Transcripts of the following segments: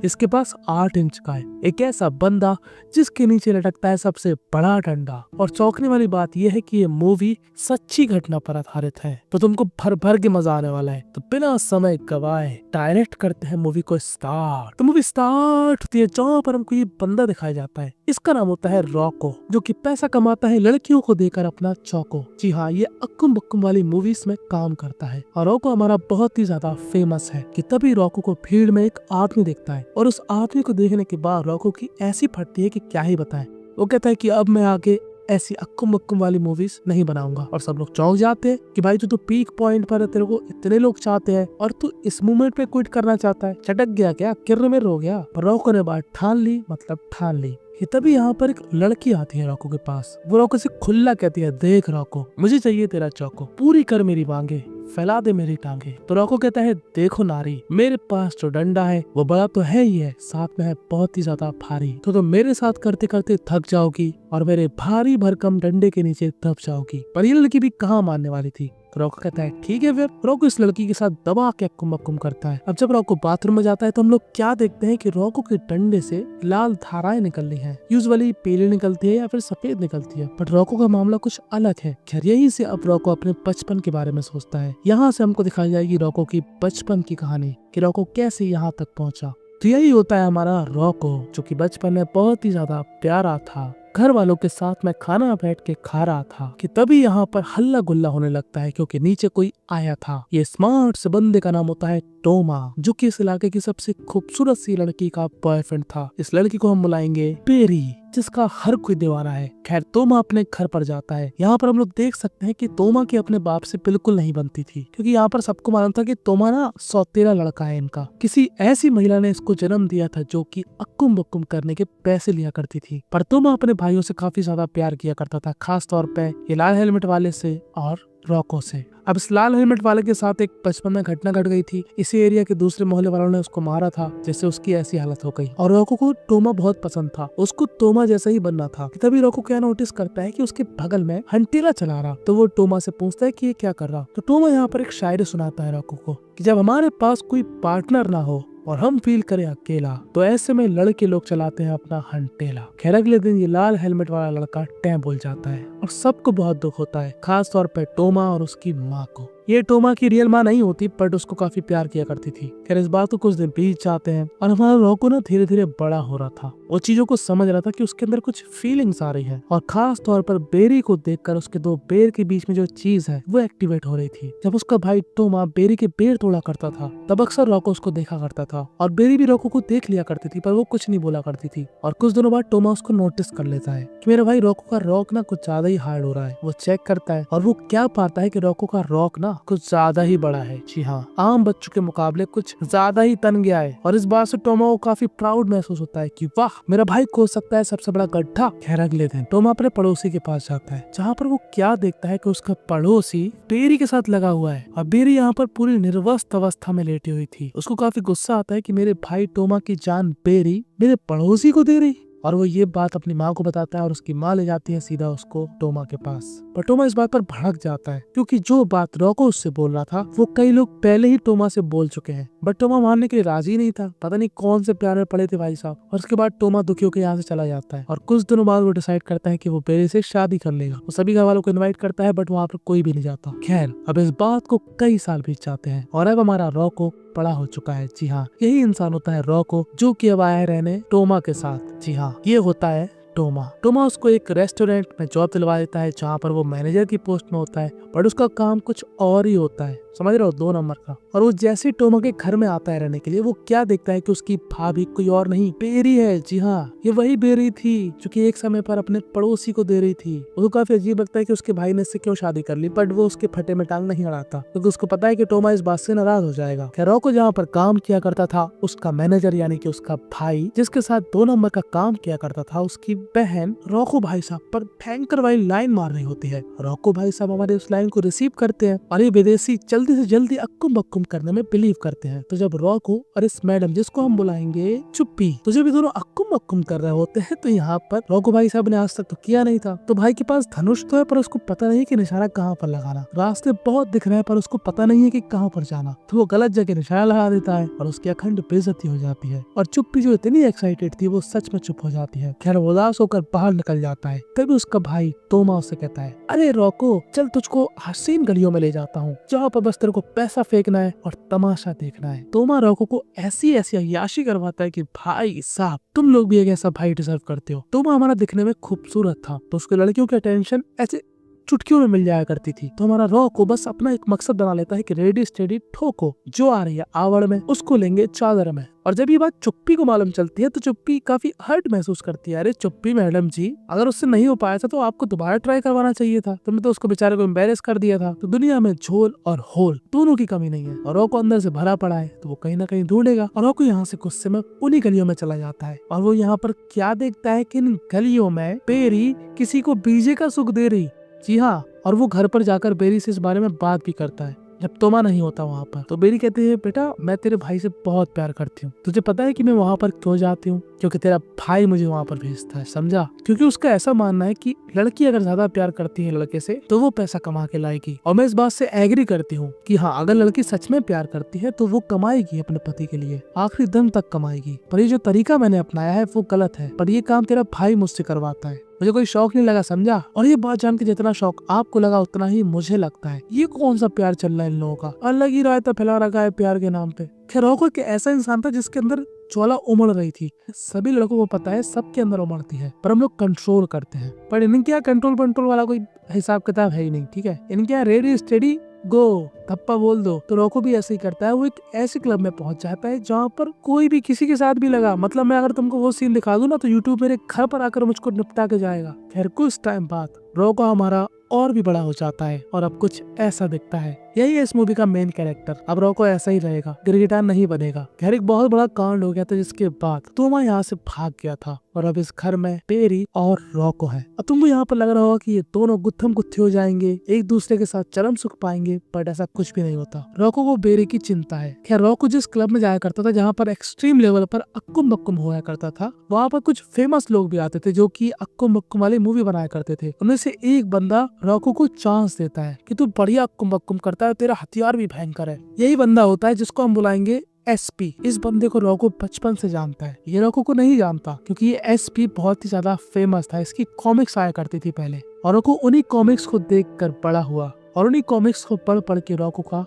इसके पास 8 इंच का है, एक ऐसा बंदा जिसके नीचे लटकता है सबसे बड़ा डंडा। और चौंकने वाली बात यह है कि ये मूवी सच्ची घटना पर आधारित है, तो तुमको भर भर के मजा आने वाला है। तो बिना समय गवाए डायरेक्ट करते हैं मूवी को स्टार्ट। तो मूवी स्टार्ट होती है जहाँ पर हमको ये बंदा दिखाया जाता है। इसका नाम होता है रॉको, जो कि पैसा कमाता है लड़कियों को देकर अपना चौको। जी हाँ, ये अक्कुम बक्कुम वाली मूवीज में काम करता है। और रॉको हमारा बहुत ही ज्यादा फेमस है कि तभी रॉको को भीड़ में एक आदमी देखता है, और उस आदमी को देखने के बाद रॉको की ऐसी फटती है कि क्या ही बताएं। वो कहता है कि अब मैं आगे ऐसी अक्कुम बक्कुम वाली मूवीज नहीं बनाऊंगा। और सब लोग चौंक जाते हैं कि भाई तू पीक पॉइंट पर है, तेरे को इतने लोग चाहते हैं और तू इस मूवमेंट पे क्विट करना चाहता है, चटक गया क्या, किर्रमिर हो गया। पर रॉको ने बात ठान ली, मतलब ठान ली। तभी यहाँ पर एक लड़की आती है रॉको के पास। वो रॉको से खुल्ला कहती है, देख रॉको, मुझे चाहिए तेरा चौको, पूरी कर मेरी मांगे, फैला दे मेरी टांगे। तो रॉको कहता है, देखो नारी, मेरे पास जो डंडा है वो बड़ा तो है ही है, साथ में है बहुत ही ज्यादा भारी। तो तुम मेरे साथ करते करते थक जाओगी और मेरे भारी भरकम डंडे के नीचे दब जाओगी। पर ये लड़की भी कहाँ मानने वाली थी। रॉको कहता है ठीक है। फिर रॉको इस लड़की के साथ दबा के अक्कुम बक्कुम करता है। अब जब रॉको बाथरूम में जाता है तो हम लोग क्या देखते हैं कि रॉको के डंडे से लाल धाराएं निकल रही हैं। यूजुअली पीली निकलती है या फिर सफेद निकलती है, बट रॉको का मामला कुछ अलग है। खैर यही से अब रॉको अपने बचपन के बारे में सोचता है। यहाँ से हमको दिखाई जाएगी रॉको की बचपन की कहानी कि रॉको कैसे यहाँ तक पहुँचा। तो यही होता है हमारा रॉको, जो कि बचपन में बहुत ही ज्यादा प्यारा था, घर वालों के साथ में खाना बैठ के खा रहा था कि तभी यहाँ पर हल्ला गुल्ला होने लगता है, क्योंकि नीचे कोई आया था। ये स्मार्ट से बंदे का नाम होता है टोमा, जो कि इस इलाके की सबसे खूबसूरत सी लड़की का बॉयफ्रेंड था। इस लड़की को हम बुलाएंगे पेरी, जिसका हर कोई दीवाना है। खैर तोमा अपने घर पर जाता है। यहाँ पर हम लोग देख सकते हैं कि तोमा की अपने बाप से बिल्कुल नहीं बनती थी, क्योंकि यहाँ पर सबको मालूम था कि तोमा ना सौतेला लड़का है इनका। किसी ऐसी महिला ने इसको जन्म दिया था जो कि अक्कुम बक्कुम करने के पैसे लिया करती थी। पर तोमा अपने भाइयों से काफी ज्यादा प्यार किया करता था, खास तौर पे ये लाल हेलमेट वाले से और रॉको से। अब इस लाल हेलमेट वाले के साथ एक बचपन में घटना घट गई थी। इसी एरिया के दूसरे मोहल्ले वालों ने उसको मारा था, जिससे उसकी ऐसी हालत हो गई। और रॉको को टोमा बहुत पसंद था, उसको टोमा जैसा ही बनना था। तभी रॉको क्या नोटिस करता है कि उसके बगल में हंटीला चला रहा। तो वो टोमा से पूछता है कि ये क्या कर रहा। तो टोमा यहाँ पर एक शायरी सुनाता है रॉको को कि जब हमारे पास कोई पार्टनर ना हो और हम फील करें अकेला, तो ऐसे में लड़के लोग चलाते हैं अपना हंटेला। खैर अगले दिन ये लाल हेलमेट वाला लड़का टैं बोल जाता है और सबको बहुत दुख होता है, खास तौर पे टोमा और उसकी माँ को। ये टोमा की रियल माँ नहीं होती, बट उसको काफी प्यार किया करती थी। खैर इस बात को कुछ दिन बीत जाते हैं और हमारा रॉको ना धीरे धीरे बड़ा हो रहा था। वो चीजों को समझ रहा था कि उसके अंदर कुछ फीलिंग्स आ रही है, और खास तौर पर बेरी को देखकर उसके दो बेर के बीच में जो चीज है वो एक्टिवेट हो रही थी। जब उसका भाई टोमा बेरी के बेर तोड़ा करता था, तब अक्सर रॉको उसको देखा करता था, और बेरी भी रॉको को देख लिया करती थी, पर वो कुछ नहीं बोला करती थी। और कुछ दिनों बाद टोमा उसको नोटिस कर लेता है कि मेरा भाई रॉको का रॉक ना कुछ ज्यादा ही हार्ड हो रहा है। वो चेक करता है और वो क्या पाता है कि रॉको का रॉक ना कुछ ज्यादा ही बड़ा है। जी हाँ, आम बच्चों के मुकाबले कुछ ज्यादा ही तन गया है। और इस बात से टोमा को काफी प्राउड महसूस होता है कि वाह, मेरा भाई खोद सकता है सबसे बड़ा गड्ढा। खैर अगले दिन टोमा अपने पड़ोसी के पास जाता है, जहाँ पर वो क्या देखता है कि उसका पड़ोसी बेरी के साथ लगा हुआ है, और बेरी यहाँ पर पूरी निर्वस्त अवस्था में लेटी हुई थी। उसको काफी गुस्सा आता है कि मेरे भाई टोमा की जान बेरी मेरे पड़ोसी को दे रही। और वो ये बात अपनी माँ को बताता है, और उसकी माँ ले जाती है सीधा उसको टोमा के पास। पर टोमा इस बात पर भड़क जाता है, क्योंकि जो बात रॉको उससे बोल रहा था वो कई लोग पहले ही टोमा से बोल चुके हैं। बट टोमा मानने के लिए राजी नहीं था। पता नहीं कौन से प्यार में पड़े थे भाई साहब। और उसके बाद टोमा दुखी होकर यहाँ से चला जाता है, और कुछ दिनों बाद वो डिसाइड करता है कि वो बेरी से शादी कर लेगा। वो सभी घर वालों को इन्वाइट करता है, बट वहाँ पर कोई भी नहीं जाता। खैर अब इस बात को कई साल बीत जाते हैं, और अब हमारा रॉको बड़ा हो चुका है। जी हाँ, यही इंसान होता है रॉको, जो कि अब आया है रहने टोमा के साथ। जी हाँ, ये होता है टोमा। टोमा उसको एक रेस्टोरेंट में जॉब दिलवा देता है, जहाँ पर वो मैनेजर की पोस्ट में होता है, बट उसका काम कुछ और ही होता है, समझ रहे हो, 2 नंबर का। और वो जैसे टोमा के घर में आता है रहने के लिए, वो क्या देखता है कि उसकी भाभी कोई और नहीं बेरी है। जी हाँ, ये वही बेरी थी जो कि एक समय पर अपने पड़ोसी को दे रही थी। उसको काफी अजीब लगता है कि उसके भाई ने इससे क्यों शादी कर ली, बट वो उसके फटे में टांग नहीं अड़ाता, क्योंकि उसको पता है कि टोमा इस बात से नाराज हो जाएगा। खैर को जहाँ पर काम किया करता था, उसका मैनेजर यानी कि उसका भाई जिसके साथ 2 नंबर का काम किया करता था, उसकी बहन रोको भाई साहब पर भयंकर वाली लाइन मार रही होती है। रोको भाई साहब हमारे उस लाइन को रिसीव करते हैं और ये विदेशी जल्दी से जल्दी अक्कुम बक्कुम करने में बिलीव करते हैं। तो जब रोको और इस मैडम जिसको हम बुलाएंगे चुप्पी, तो जब ये दोनों अक्कुम बक्कुम कर रहे होते हैं तो यहाँ पर रोको भाई साहब ने आज तक तो किया नहीं था। तो भाई के पास धनुष तो है पर उसको पता नहीं कि निशाना कहाँ पर लगाना। रास्ते बहुत दिख रहे हैं पर उसको पता नहीं है कि कहाँ पर जाना। तो वो गलत जगह निशाना लगा देता है और उसकी अखंड बेइज्जती हो जाती है और चुप्पी जो इतनी एक्साइटेड थी वो सच में चुप हो जाती है। खैर वो उदास होकर बाहर निकल जाता है। तभी उसका भाई तोमा उससे कहता है, अरे रोको चल तुझको हसीन गलियों में ले जाता हूँ जहाँ पर बस तेरे को पैसा फेंकना है और तमाशा देखना है। तोमा रोको को ऐसी ऐसी अय्याशी करवाता है कि भाई साहब तुम लोग भी एक ऐसा भाई डिजर्व करते हो। तोमा हमारा दिखने में खूबसूरत था तो उसके लड़कियों की अटेंशन ऐसे चुटकियों में मिल जाया करती थी। तो हमारा रोको बस अपना एक मकसद बना लेता है कि रेडी स्टेडी ठोको, जो आ रही है आवड़ में उसको लेंगे चादर में। और जब ये बात चुप्पी को मालूम चलती है तो चुप्पी काफी हर्ट महसूस करती है। अरे चुप्पी मैडम जी, अगर उससे नहीं हो पाया था तो आपको दोबारा ट्राई करवाना चाहिए था। तुमने तो उसको बेचारे को एम्बेरेस कर दिया था। तो दुनिया में झोल और होल दोनों की कमी नहीं है और रोको अंदर से भरा पड़ा है तो वो कहीं ना कहीं ढूंढेगा। और रोको यहाँ से गुस्से में उन्हीं गलियों में चला जाता है और वो यहाँ पर क्या देखता है कि इन गलियों में बेरी किसी को बीजे का सुख दे रही। जी हाँ, और वो घर पर जाकर बेरी से इस बारे में बात भी करता है जब तोमा नहीं होता वहाँ पर। तो बेरी कहती है, बेटा मैं तेरे भाई से बहुत प्यार करती हूँ। तुझे पता है कि मैं वहाँ पर क्यों जाती हूँ? क्योंकि तेरा भाई मुझे वहाँ पर भेजता है, समझा? क्योंकि उसका ऐसा मानना है कि लड़की अगर ज्यादा प्यार करती है लड़के से तो वो पैसा कमा के लाएगी। और मैं इस बात से एग्री करती हूँ कि हाँ, अगर लड़की सच में प्यार करती है तो वो कमाएगी अपने पति के लिए, आखिरी दम तक कमाएगी। पर ये जो तरीका मैंने अपनाया है वो गलत है, पर ये काम तेरा भाई मुझसे करवाता है। मुझे कोई शौक नहीं लगा, समझा? और ये बात जान के जितना शौक आपको लगा उतना ही मुझे लगता है। ये कौन सा प्यार चल रहा है इन लोगों का? अलग ही रायता फैला रखा है प्यार के नाम पे। खैर रोको एक ऐसा इंसान था जिसके अंदर ज्वाला उमड़ रही थी। सभी लड़कों को पता है सबके अंदर उमड़ती है पर हम लोग कंट्रोल करते हैं। पर इनके यहाँ कंट्रोल वाला कोई हिसाब किताब है ही नहीं, ठीक है? इनके यहाँ रेडी स्टेडी गो, थप्पा बोल दो। तो रोको भी ऐसे ही करता है। वो एक ऐसे क्लब में पहुंच जाता है जहाँ पर कोई भी किसी के साथ भी लगा, मतलब मैं अगर तुमको वो सीन दिखा दूं ना तो यूट्यूब मेरे घर पर आकर मुझको निपटा के जाएगा। खैर कुछ टाइम बाद रोको हमारा और भी बड़ा हो जाता है और अब कुछ ऐसा दिखता है। यही है इस मूवी का मेन कैरेक्टर। अब रोको ऐसा ही रहेगा, गिरगिटार नहीं बनेगा। खैर एक बहुत बड़ा कांड हो गया था जिसके बाद तोमा यहाँ से भाग गया था और अब इस घर में पेरी और रोको है। अब तुमको यहाँ पर लग रहा होगा कि ये दोनों गुत्थम गुत्थी हो जाएंगे, एक दूसरे के साथ चरम सुख पाएंगे, बट ऐसा कुछ भी नहीं होता। रोको को बेरी की चिंता है। खैर रोको जिस क्लब में जाया करता था जहाँ पर एक्सट्रीम लेवल पर अक्कुम बक्कुम होया करता था, वहाँ पर कुछ फेमस लोग भी आते थे जो कि अक्कुम बक्कुम वाली मूवी बनाया करते थे। उनमें से एक बंदा रोको को चांस देता है कि तू बढ़िया अक्कुम बक्कुम करता है, तेरा हथियार भी भयंकर है। यही बंदा होता है जिसको हम बुलाएंगे एसपी। इस बंदे को रोको बचपन से जानता है। ये रोको को नहीं जानता क्योंकि ये एसपी बहुत ही ज्यादा फेमस था। इसकी कॉमिक्स आया करती थी पहले और रोको उन्हीं कॉमिक्स को देखकर बड़ा हुआ और उन्हीं कॉमिक्स को पढ़ पढ़ के रोको का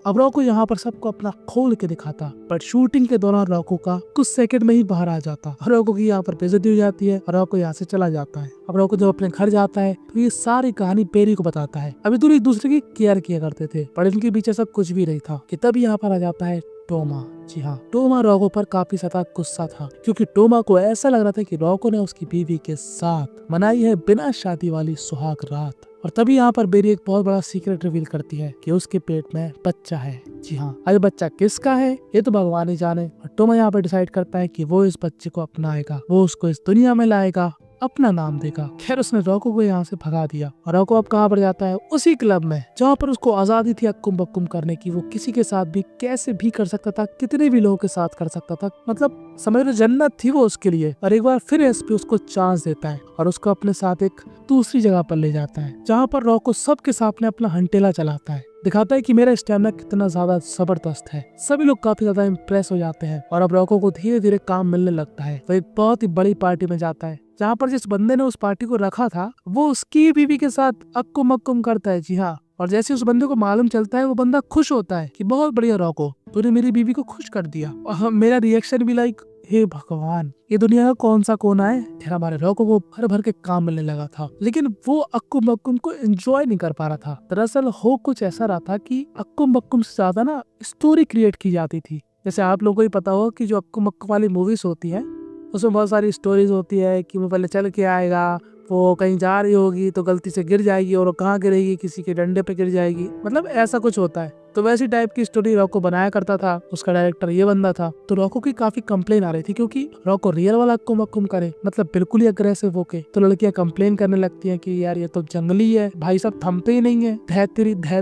अब रोको यहाँ पर सबको अपना खोल के दिखाता। पर शूटिंग के दौरान रोको का कुछ सेकंड में ही बाहर आ जाता। रोको की यहाँ पर बेइज्जती हो जाती है और रोको यहाँ से चला जाता है। अब रोको जब अपने घर जाता है तो ये सारी कहानी पेरी को बताता है। अभी दोनों एक दूसरे की केयर किया करते थे पर इनके बीच ऐसा कुछ भी नहीं था कि तब यहाँ पर आ जाता है टोमा। जी हाँ, टोमा रोको पर काफी ज्यादा गुस्सा था क्योंकि टोमा को ऐसा लग रहा था कि रोको ने उसकी बीवी के साथ मनाई है बिना शादी वाली सुहाग रात। और तभी यहाँ पर बेरी एक बहुत बड़ा सीक्रेट रिवील करती है कि उसके पेट में बच्चा है। जी हाँ, अब बच्चा किसका है ये तो भगवान ही जाने। और टोमा यहाँ पर डिसाइड करता है कि वो इस बच्चे को अपनाएगा, वो उसको इस दुनिया में लाएगा, अपना नाम देगा। खैर उसने रोको को यहाँ से भगा दिया और रोको अब कहाँ पर जाता है? उसी क्लब में जहाँ पर उसको आजादी थी अक्कुम बक्कुम करने की। वो किसी के साथ भी कैसे भी कर सकता था, कितने भी लोगों के साथ कर सकता था, मतलब समझ लो जन्नत थी वो उसके लिए। और एक बार फिर एसपी उसको चांस देता है और उसको अपने साथ एक दूसरी जगह पर ले जाता है जहाँ पर रोको सबके सामने अपना हंटेला चलाता है, दिखाता है कि मेरा स्टैमिना कितना ज्यादा जबरदस्त है। सभी लोग काफी ज्यादा इम्प्रेस हो जाते हैं और अब रोको को धीरे धीरे काम मिलने लगता है। वो एक बहुत ही बड़ी पार्टी में जाता है जहाँ पर जिस बंदे ने उस पार्टी को रखा था वो उसकी बीवी के साथ अक्कुम अक्कुम करता है। जी हाँ, और जैसे उस बंदे को मालूम चलता है वो बंदा खुश होता है कि बहुत बढ़िया रोको, तूने मेरी बीवी को खुश कर दिया। और मेरा रिएक्शन भी लाइक हे भगवान, ये दुनिया का कौन सा कोना है। फिर हमारे रोको को भर भर के काम मिलने लगा था लेकिन वो अक्कुम बक्कुम को एंजॉय नहीं कर पा रहा था। दरअसल हो कुछ ऐसा रहा था कि अक्कुम बक्कुम से ज्यादा ना स्टोरी क्रिएट की जाती थी। जैसे आप लोगों को ही पता हो कि जो अक्कुम बक्कुम वाली मूवीज होती है उसमें बहुत सारी स्टोरीज होती है कि वो पहले चल के आएगा, वो कहीं जा रही होगी तो गलती से गिर जाएगी और वो कहाँ गिरेगी, किसी के डंडे पे गिर जाएगी, मतलब ऐसा कुछ होता है। तो वैसी टाइप की स्टोरी रॉको बनाया करता था। उसका डायरेक्टर ये बंदा था। तो रॉको की काफी कंप्लेन आ रही थी क्योंकि रॉको रियल वाला अक्कुम अक्कुम करे, मतलब बिल्कुल ही अग्रेसिव होके। तो लड़कियां कंप्लेन करने लगती है कि यार ये तो जंगली है, भाई साहब थमते ही नहीं है, धै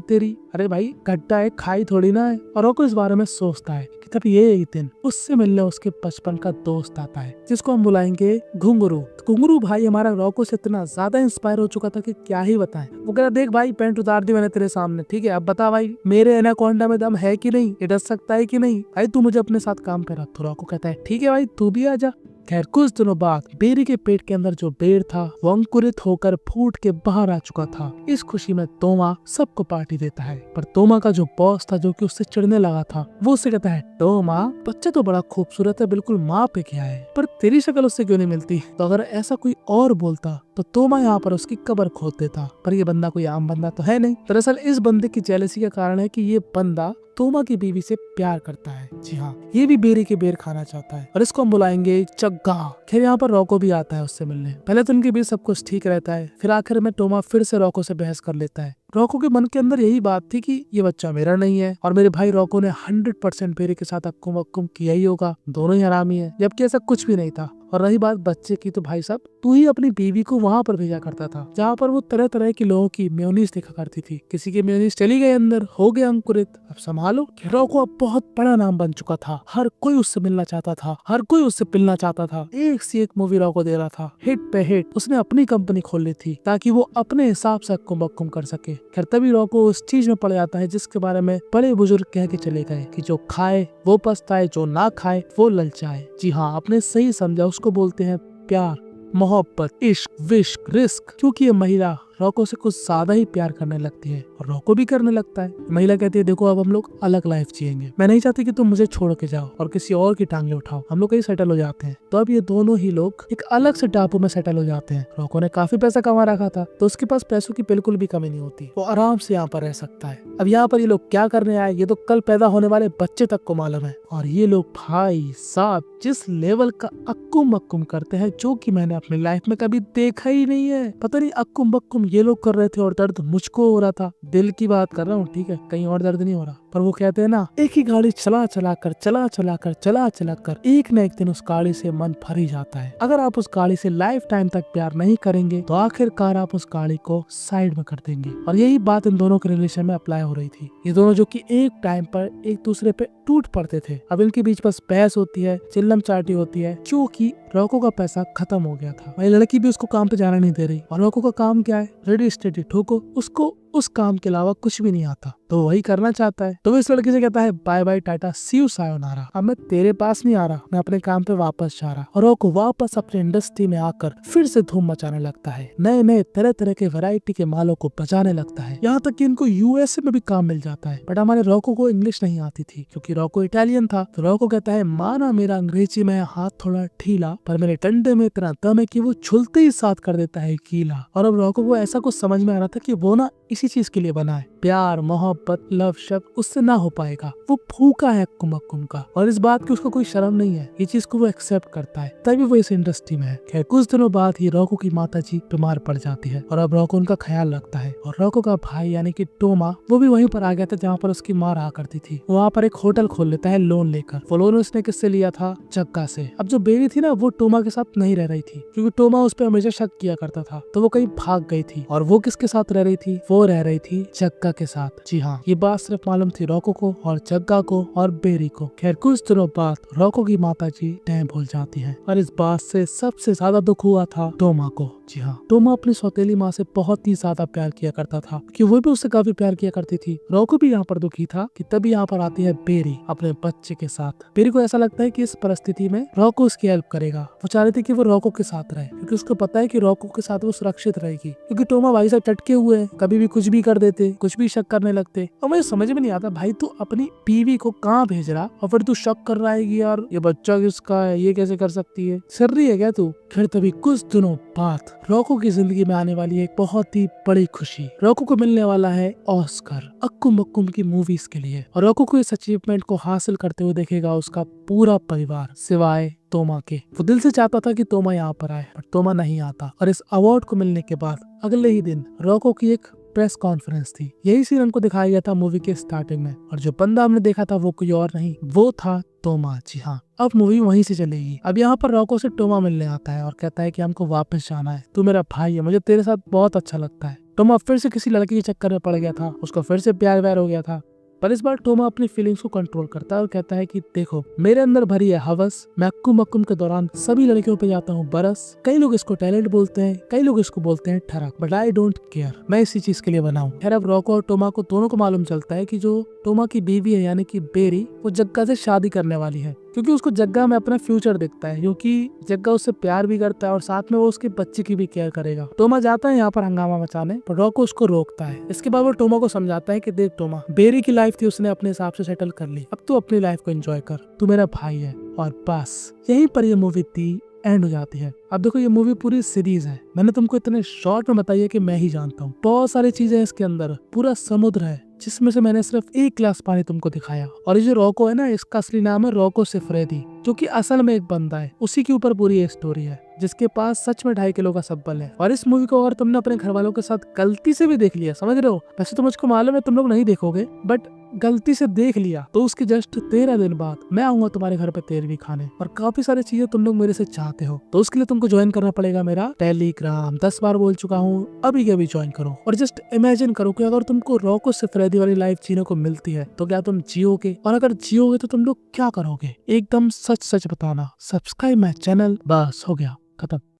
तेरी। अरे भाई गड्ढा है, खाई थोड़ी ना है। और रॉको इस बारे में सोचता है कि तब ये एक दिन उससे मिलने उसके बचपन का दोस्त आता है जिसको हम बुलाएंगे घुंगरू। घुंगरू भाई हमारा रॉको से इतना ज्यादा इंस्पायर हो चुका था कि क्या ही बताएं। वो कह रहा देख भाई पैंट उतार दी मैंने तेरे सामने, ठीक है अब बता भाई मेरे एनाकोंडा में दम है कि नहीं, ये डस सकता है कि नहीं, भाई तू मुझे अपने साथ काम पे रख। तो रॉको कहता है ठीक है भाई तू भी आ जा। खैर कुछ दिनों बाद बेरी के पेट के अंदर जो बेर था वो अंकुरित होकर फूट के बाहर आ चुका था। इस खुशी में तोमा सबको पार्टी देता है, पर तोमा का जो बॉस था जो कि उससे चिढ़ने लगा था वो उससे कहता है तोमा बच्चा तो बड़ा खूबसूरत है, बिल्कुल माँ पे क्या है, पर तेरी शक्ल उससे क्यों नहीं मिलती। तो अगर ऐसा कोई और बोलता तो तोमा यहाँ पर उसकी कब्र खोद देता, पर ये बंदा कोई आम बंदा तो है नहीं। दरअसल इस बंदे की जेलसी का कारण है कि ये बंदा तोमा की बीवी से प्यार करता है। जी हाँ, ये भी बेरी के बेर खाना चाहता है और इसको हम बुलाएंगे चग्गा। खैर यहाँ पर रॉको भी आता है उससे मिलने। पहले तो उनके बीच सब कुछ ठीक रहता है, फिर आखिर में तोमा फिर से रॉको से बहस कर लेता है। रॉको के मन के अंदर यही बात थी कि ये बच्चा मेरा नहीं है और मेरे भाई रॉको ने 100% बेरी के साथ अक्कुम अक्कुम किया ही होगा, दोनों ही हरामी है, जबकि ऐसा कुछ भी नहीं था। और रही बात बच्चे की, तो भाई साहब तू ही अपनी बीवी को वहां पर भेजा करता था जहाँ पर वो तरह तरह के लोगों की मेयोनीज देखा करती थी। किसी की मेयोनीज चली गई अंदर, हो गया अंकुरित, अब संभालो। रॉको अब बहुत बड़ा नाम बन चुका था, हर कोई उससे मिलना चाहता था, हर कोई उससे मिलना चाहता था। एक से एक मूवी रॉको दे रहा था, हिट पे हिट। उसने अपनी कंपनी खोल ली थी ताकि वो अपने हिसाब से अक्कुम अक्कुम कर सके। खैर तभी रॉको उस चीज में पड़ जाता है जिसके बारे में बड़े बुजुर्ग कह के चले गए कि जो खाए वो पछताए, जो ना खाए वो ललचाए। जी हाँ, आपने सही समझा, उसको बोलते हैं प्यार, मोहब्बत, इश्क, विश्क, रिस्क। क्योंकि ये महिला रॉको से कुछ ज्यादा ही प्यार करने लगती है और रॉको भी करने लगता है। महिला कहती है देखो अब हम लोग अलग लाइफ जिएंगे, मैं नहीं चाहती कि तुम मुझे छोड़ के जाओ और किसी और की टांगें उठाओ, हम लोग कहीं सेटल हो जाते हैं। तो अब ये दोनों ही लोग एक अलग से टापू में सेटल हो जाते हैं। रॉको ने काफी पैसा कमा रखा था तो उसके पास पैसों की बिल्कुल भी कमी नहीं होती, वो आराम से यहाँ पर रह सकता है। अब यहाँ पर ये लोग क्या करने आए ये तो कल पैदा होने वाले बच्चे तक को मालूम है। और ये लोग भाई साहब जिस लेवल का अक्कुम अक्कुम करते हैं जो कि मैंने अपनी लाइफ में कभी देखा ही नहीं है। पता नहीं अक्कुम बक्कुम ये लोग कर रहे थे और दर्द मुझको हो रहा था। दिल की बात कर रहा हूँ, ठीक है, कहीं और दर्द नहीं हो रहा। पर वो कहते हैं ना, एक ही गाड़ी चला चला कर एक न एक दिन उस गाड़ी से मन भर ही जाता है। अगर आप उस गाड़ी से लाइफ टाइम तक प्यार नहीं करेंगे तो आखिरकार आप उस गाड़ी को साइड में कर देंगे। और यही बात इन दोनों के रिलेशन में अप्लाई हो रही थी। ये दोनों जो कि एक टाइम पर एक दूसरे पे टूट पड़ते थे, अब इनके बीच बस बहस होती है, चिल्लम चाटी होती है, क्योंकि रॉको का पैसा खत्म हो गया था। वही लड़की भी उसको काम पे जाना नहीं दे रही और रॉको का काम क्या है, रेडी स्टेडी ठोको। उसको उस काम के अलावा कुछ भी नहीं आता तो वही करना चाहता है। तो वो इस लड़की से कहता है bye bye tata see you sayonara, अब मैं तेरे पास नहीं आ रहा, मैं अपने काम पे वापस जा रहा। और रॉको वापस अपने इंडस्ट्री में आकर फिर से धूम मचाने लगता है, नए नए तरह तरह के वैरायटी के मालों को बजाने लगता है। यहाँ तक कि इनको यूएसए में भी काम मिल जाता है। बट हमारे रॉको को इंग्लिश नहीं आती थी क्योंकि रॉको इटालियन था। तो रॉको कहता है माना मेरा अंग्रेजी में हाथ थोड़ा ढीला, पर मेरे डंडे में इतना दम है कि वो झुलते ही साथ कर देता है गीला। और अब रॉको को ऐसा कुछ समझ में आ रहा था कि वो ना इसी चीज के लिए बना है, प्यार मोहब्बत लव शब्द उससे ना हो पाएगा। वो भूखा है अक्कुम अक्कुम का और इस बात की उसको कोई शर्म नहीं है, ये चीज को वो एक्सेप्ट करता है, तभी वो इस इंडस्ट्री में है। खैर कुछ दिनों बाद ही रॉको की माताजी बीमार पड़ जाती है और अब रॉको उनका ख्याल रखता है। और रॉको का भाई यानी कि टोमा वो भी वहीं पर आ गया था जहाँ पर उसकी माँ रहा करती थी। वहाँ पर एक होटल खोल लेता है लोन लेकर। वो लोन उसने किससे लिया था, जग्गा से। अब जो बेरी थी ना वो टोमा के साथ नहीं रह रही थी क्योंकि टोमा उस पर हमेशा शक किया करता था, तो वो कहीं भाग गई थी। और वो किसके साथ रह रही थी, वो रह रही थी जग्गा के साथ। जी हाँ, ये बात सिर्फ मालूम थी रॉको को और जग्गा को और बेरी को। खैर कुछ दिनों बाद रॉको की माताजी टाइम भूल जाती हैं और इस बात से सबसे ज्यादा दुख हुआ था टोमा को। जी हाँ, टोमा अपनी सौतेली माँ से बहुत ही ज्यादा प्यार किया करता था कि वो भी उससे काफी प्यार किया करती थी। रॉको भी यहाँ पर दुखी था कि तभी यहाँ पर आती है बेरी अपने बच्चे के साथ। बेरी को ऐसा लगता है कि इस परिस्थिति में रॉको उसकी हेल्प करेगा। वो चाह रही थी कि वो रॉको के साथ रहे क्योंकि उसको पता है कि रॉको के साथ वो सुरक्षित रहेगी, क्योंकि टोमा भाई साहब चटके हुए हैं, कभी भी कुछ भी कर देते, कुछ भी शक करने लगते। और मुझे समझ में नहीं आता भाई तू अपनी बीवी को कहाँ भेज रहा और फिर तू शक कर रहा है कि यार ये बच्चा किसका है, ये कैसे कर सकती है, सर्री है क्या तू। फिर तभी कुछ दिनों बाद रॉको की जिंदगी में आने वाली एक बहुत ही बड़ी खुशी, रॉको को मिलने वाला है ऑस्कर अक्कुम अक्कुम की मूवीज के लिए। और रॉको को इस अचीवमेंट को हासिल करते हुए देखेगा उसका पूरा परिवार सिवाय तोमा के। वो दिल से चाहता था कि तोमा यहाँ पर आए, पर तोमा नहीं आता। और इस अवार्ड को मिलने के बाद अगले ही दिन रॉको की एक प्रेस कॉन्फ्रेंस थी। यही सीन हमको दिखाया गया था मूवी के स्टार्टिंग में, और जो बंदा हमने देखा था वो कोई और नहीं, वो था टोमा। जी हाँ, अब मूवी वहीं से चलेगी। अब यहाँ पर रॉको से टोमा मिलने आता है और कहता है कि हमको वापस जाना है, तू मेरा भाई है, मुझे तेरे साथ बहुत अच्छा लगता है। टोमा फिर से किसी लड़की के चक्कर में पड़ गया था, उसको फिर से प्यार व्यार हो गया था, पर इस बार टोमा अपनी फीलिंग्स को कंट्रोल करता है और कहता है कि देखो, मेरे अंदर भरी है हवस, मैं अक्कुम मक्कुम के दौरान सभी लड़कियों पे जाता हूँ बरस। कई लोग इसको टैलेंट बोलते हैं, कई लोग इसको बोलते हैं ठरक, बट आई डोंट केयर, मैं इसी चीज के लिए बना हूँ। खैर अब रॉको और टोमा को दोनों को मालूम चलता है कि जो टोमा की बीवी है यानी कि बेरी, वो जग्गा से शादी करने वाली है, क्योंकि उसको जग्गा में अपना फ्यूचर दिखता है, क्योंकि जग्गा उससे प्यार भी करता है और साथ में वो उसके बच्चे की भी केयर करेगा। टोमा जाता है यहाँ पर हंगामा मचाने, पर रॉको उसको रोकता है। इसके बाद वो टोमा को समझाता है कि देख टोमा, बेरी की लाइफ थी, उसने अपने हिसाब से सेटल कर ली, अब तू अपनी लाइफ को एंजॉय कर, तू मेरा भाई है। और बस यहीं पर ये मूवी थी एंड हो जाती है। अब देखो, ये मूवी पूरी सीरीज है, मैंने तुमको इतने शॉर्ट में बताई है कि मैं ही जानता हूँ। बहुत सारी चीजें इसके अंदर, पूरा समुद्र है जिसमें से मैंने सिर्फ एक गिलास पानी तुमको दिखाया। और ये जो रॉको है ना, इसका असली नाम है रॉको सिफरेदी, जो कि असल में एक बंदा है, उसी के ऊपर पूरी ये स्टोरी है, जिसके पास सच में 2.5 किलो का सब्बल है। और इस मूवी को अगर तुमने अपने घर वालों के साथ गलती से भी देख लिया, समझ रहे हो, वैसे तो मुझको मालूम है तुम लोग नहीं देखोगे, बट गलती से देख लिया तो उसके जस्ट 13 दिन बाद मैं आऊंगा तुम्हारे घर पे 13वीं खाने, और काफी सारी चीजें तुम लोग मेरे से चाहते हो, तो उसके लिए तुमको ज्वाइन करना पड़ेगा मेरा टेलीग्राम। 10 बार बोल चुका हूँ, अभी के अभी ज्वाइन करो। और जस्ट इमेजिन करो कि अगर तुमको रॉको सिफरेदी वाली लाइफ जीने को मिलती है तो क्या तुम जियोगे, और अगर जियोगे तो तुम लोग क्या करोगे, एकदम सच सच बताना। सब्सक्राइब माय चैनल, बस हो गया, खत्म।